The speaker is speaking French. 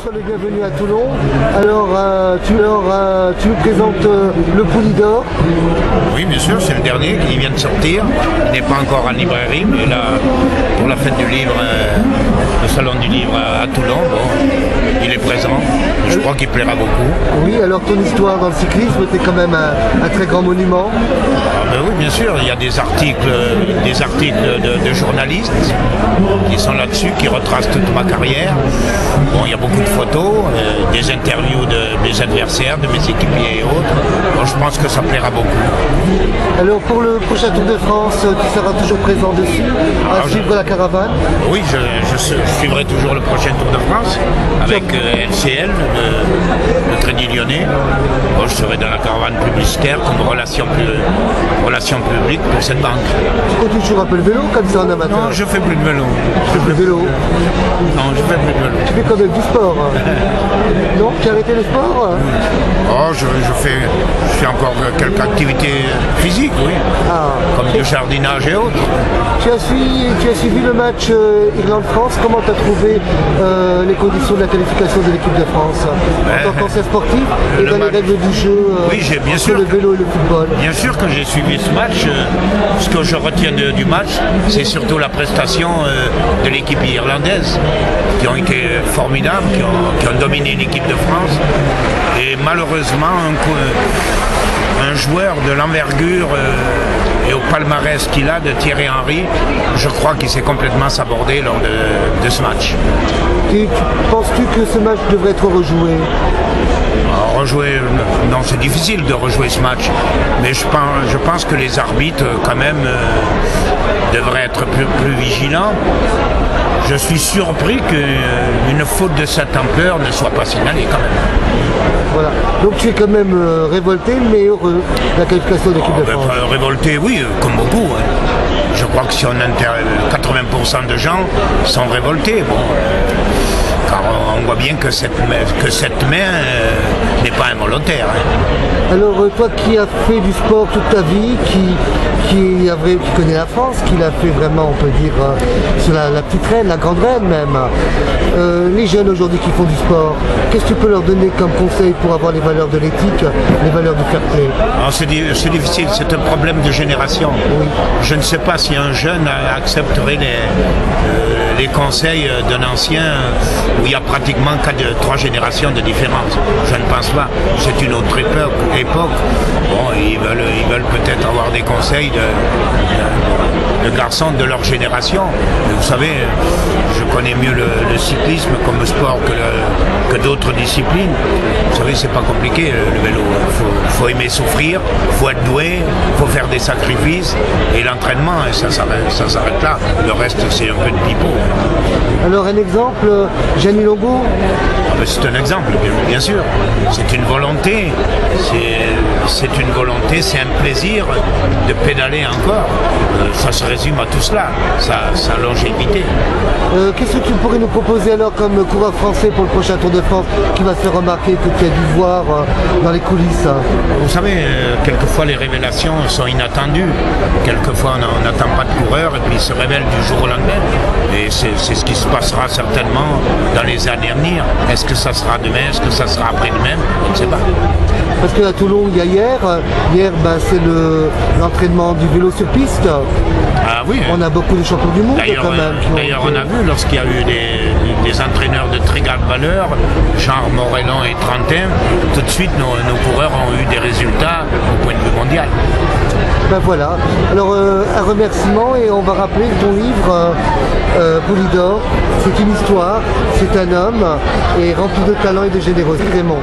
sois le bienvenu à Toulon. Alors, tu nous présentes le Poulidor. Oui, bien sûr, c'est le dernier qui vient de sortir. Il n'est pas encore en librairie, mais là, pour la fête du livre, le salon du livre à Toulon, bon, il est présent. Je crois qu'il plaira beaucoup. Oui, alors ton histoire dans le cyclisme, c'est quand même un très grand monument. Ah ben oui, bien sûr, il y a des articles de journalistes qui sont là-dessus, qui retracent toute ma carrière. Bon, il y a beaucoup de photos, des interviews de mes adversaires, de mes équipiers et autres. Bon, je pense que ça plaira beaucoup. Alors pour le prochain Tour de France, tu seras toujours présent dessus, à suivre la caravane? Oui, je suivrai toujours le prochain Tour de France avec LCL, le Crédit Lyonnais. Bon, je serai dans la caravane publicitaire comme relation publique pour cette banque. Tu continues toujours un peu le vélo comme ça en amateur? Non, je fais plus de vélo. Tu fais plus de vélo? Non, je fais plus de vélo. Tu fais quand même du sport? Non? Tu as arrêté le sport? Oh, je fais encore quelques activités physiques, oui. Comme du jardinage et autres. Tu as suivi le match Irlande-France. Comment tu as trouvé les conditions de la qualification de l'équipe de France en tant qu'ancien sportif et dans les règles du jeu bien sûr, le vélo et le football? Bien sûr que j'ai suivi ce match. Ce que je retiens du match, c'est surtout la prestation de l'équipe irlandaise, qui ont été formidables, qui ont dominé l'équipe de France. Et malheureusement, un joueur de l'envergure et au palmarès qu'il a de Thierry Henry, je crois qu'il s'est complètement sabordé lors de ce match. Penses-tu que ce match devrait être rejoué? Non, c'est difficile de rejouer ce match, mais je pense que les arbitres quand même devraient être plus vigilants. Je suis surpris qu'une faute de cette ampleur ne soit pas signalée quand même. Voilà. Donc tu es quand même révolté mais heureux de la qualification de l'équipe de France? Révolté, oui, comme beaucoup. Hein. Je crois que si on 80% de gens sont révoltés. Bon, car on voit bien que cette main n'est pas involontaire. Hein. Alors toi qui as fait du sport toute ta vie, qui connaît la France, qui l'a fait vraiment, on peut dire, sur la petite reine, la grande reine même, les jeunes aujourd'hui qui font du sport, qu'est-ce que tu peux leur donner comme conseil pour avoir les valeurs de l'éthique, les valeurs du fair play? C'est difficile, c'est un problème de génération. Oui. Je ne sais pas si un jeune accepterait les conseils d'un ancien où il y a pratiquement 3 générations de différence. Je ne pense pas. C'est une autre époque. Bon, ils veulent peut-être avoir des conseils de garçons de leur génération. Mais vous savez, je connais mieux le cyclisme comme sport que d'autres disciplines. Vous savez, c'est pas compliqué le vélo. Il faut aimer souffrir, il faut être doué, il faut faire des sacrifices et l'entraînement, et ça s'arrête là. Le reste, c'est un peu de pipeau. Alors un exemple, Gianni Longo? C'est un exemple, bien sûr. C'est une volonté. C'est un plaisir de pédaler encore. Ça se résume à tout cela, sa longévité. Qu'est-ce que tu pourrais nous proposer alors comme coureur français pour le prochain Tour de France qui va se faire remarquer, que tu as dû voir dans les coulisses? Vous savez, quelquefois les révélations sont inattendues. Quelquefois on n'attend pas de coureur et puis il se révèle du jour au lendemain. Et c'est ce qui se passera certainement dans les années à venir. Est-ce que ça sera demain? Est-ce que ça sera après-demain? Je ne sais pas. Parce qu'à Toulon, il y a hier c'est l'entraînement du vélo sur piste. Ah oui. On a beaucoup de champions du monde quand même. D'ailleurs, on a vu lorsqu'il y a eu des entraîneurs de très grande valeur, genre Morellon et Trentin, tout de suite nos coureurs ont eu des résultats au point de vue mondial. Ben voilà. Alors un remerciement et on va rappeler ton livre Poulidor. C'est une histoire, c'est un homme et rempli de talent et de générosité. Raymond.